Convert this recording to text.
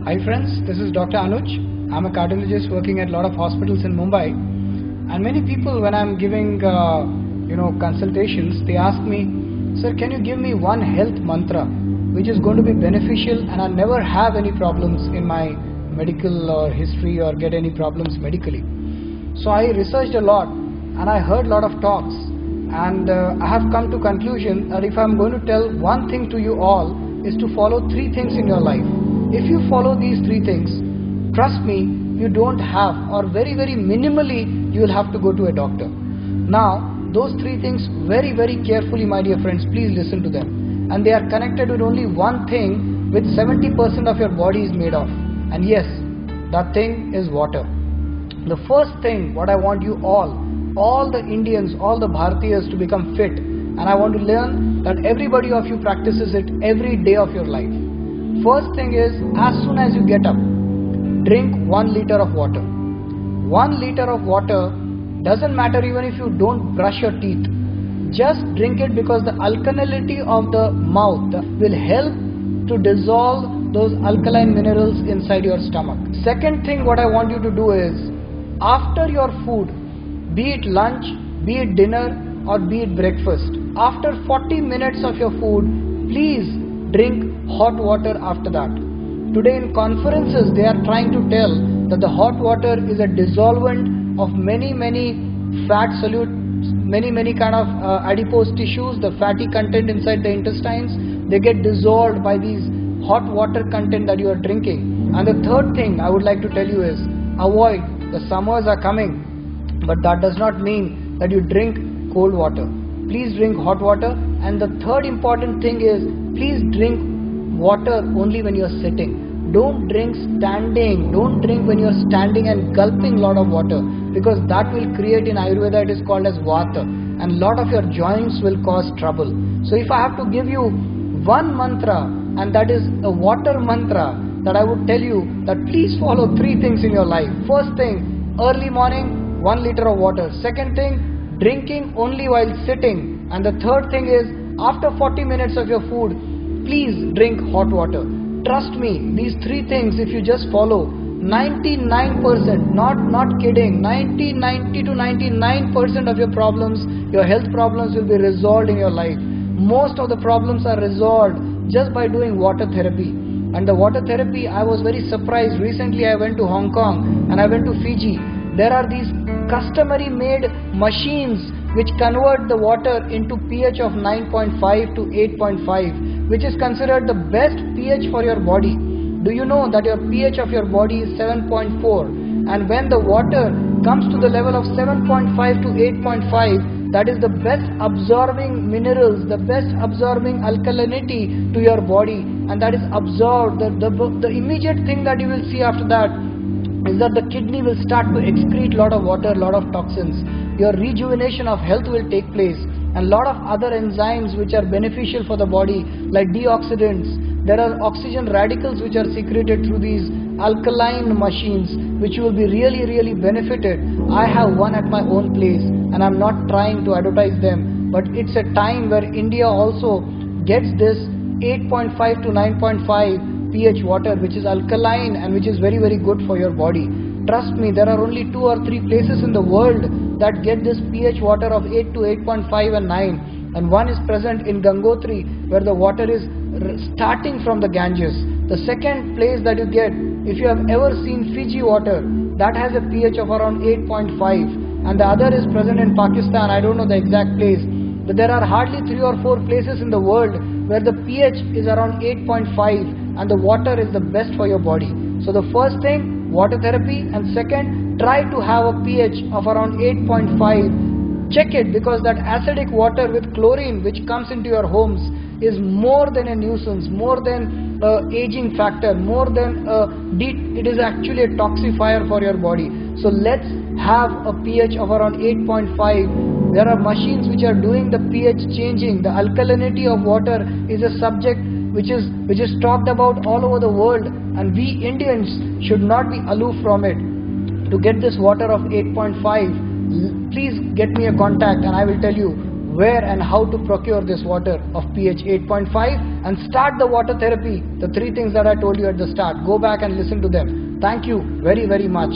Hi friends, this is Dr. Anuj. I'm a cardiologist working at a lot of hospitals in Mumbai. And many people, when I'm giving consultations, they ask me, sir, can you give me one health mantra which is going to be beneficial and I never have any problems in my medical or history or get any problems medically. So I researched a lot and I heard a lot of talks, and I have come to conclusion that if I'm going to tell one thing to you all is to follow three things in your life. If you follow these three things, trust me, you don't have, or very minimally you will have to go to a doctor. Now those three things, very carefully my dear friends, please listen to them, and they are connected with only one thing which 70% of your body is made of, and yes, that thing is water. The first thing what I want you all the Indians, all the Bharatiyas to become fit, and I want to learn that everybody of you practices it every day of your life. First thing is, as soon as you get up, drink 1 liter of water. 1 liter of water, doesn't matter even if you don't brush your teeth. Just drink it because the alkalinity of the mouth will help to dissolve those alkaline minerals inside your stomach. Second thing what I want you to do is, after your food, be it lunch, be it dinner or be it breakfast, after 40 minutes of your food, please drink hot water after that. Today in conferences they are trying to tell that the hot water is a dissolvent of many fat solute, many kind of adipose tissues, the fatty content inside the intestines, they get dissolved by these hot water content that you are drinking. And the third thing I would like to tell you is, avoid, the summers are coming, but that does not mean that you drink cold water. Please drink hot water. And the third important thing is, please drink water only when you are sitting. Don't drink standing. Don't drink when you are standing and gulping lot of water, because that will create, in Ayurveda it is called as vata, and lot of your joints will cause trouble. So if I have to give you one mantra, and that is a water mantra, that I would tell you that please follow three things in your life. First thing, early morning, 1 liter of water. Second thing, drinking only while sitting. And the third thing is, after 40 minutes of your food, please drink hot water. Trust me, these three things if you just follow, 99%, not kidding, 90 to 99% of your problems, your health problems will be resolved in your life. Most of the problems are resolved just by doing water therapy. And the water therapy, I was very surprised. Recently I went to Hong Kong and I went to Fiji. There are these customary made machines which convert the water into pH of 9.5 to 8.5, which is considered the best pH for your body. Do you know that your pH of your body is 7.4, and when the water comes to the level of 7.5 to 8.5, that is the best absorbing minerals, the best absorbing alkalinity to your body, and that is absorbed. The immediate thing that you will see after that is that the kidney will start to excrete lot of water, lot of toxins. Your rejuvenation of health will take place, and lot of other enzymes which are beneficial for the body, like deoxidants. There are oxygen radicals which are secreted through these alkaline machines, which you will be really benefited. I have one at my own place, and I'm not trying to advertise them, but it's a time where India also gets this 8.5 to 9.5 pH water, which is alkaline and which is very good for your body. Trust me, there are only 2 or 3 places in the world that get this pH water of 8 to 8.5 and 9, and one is present in Gangotri, where the water is starting from the Ganges. The second place that you get, if you have ever seen Fiji water, that has a pH of around 8.5, and the other is present in Pakistan. I don't know the exact place, but there are hardly 3 or 4 places in the world where the pH is around 8.5 and the water is the best for your body. So the first thing, water therapy, and second, try to have a pH of around 8.5. Check it, because that acidic water with chlorine which comes into your homes is more than a nuisance, more than aging factor, more than it is actually a toxifier for your body. So let's have a pH of around 8.5. There are machines which are doing the pH changing. The alkalinity of water is a subject which is talked about all over the world, and we Indians should not be aloof from it. To get this water of 8.5, please get me a contact and I will tell you where and how to procure this water of pH 8.5 and start the water therapy. The 3 things that I told you at the start, go back and listen to them. Thank you very, very much.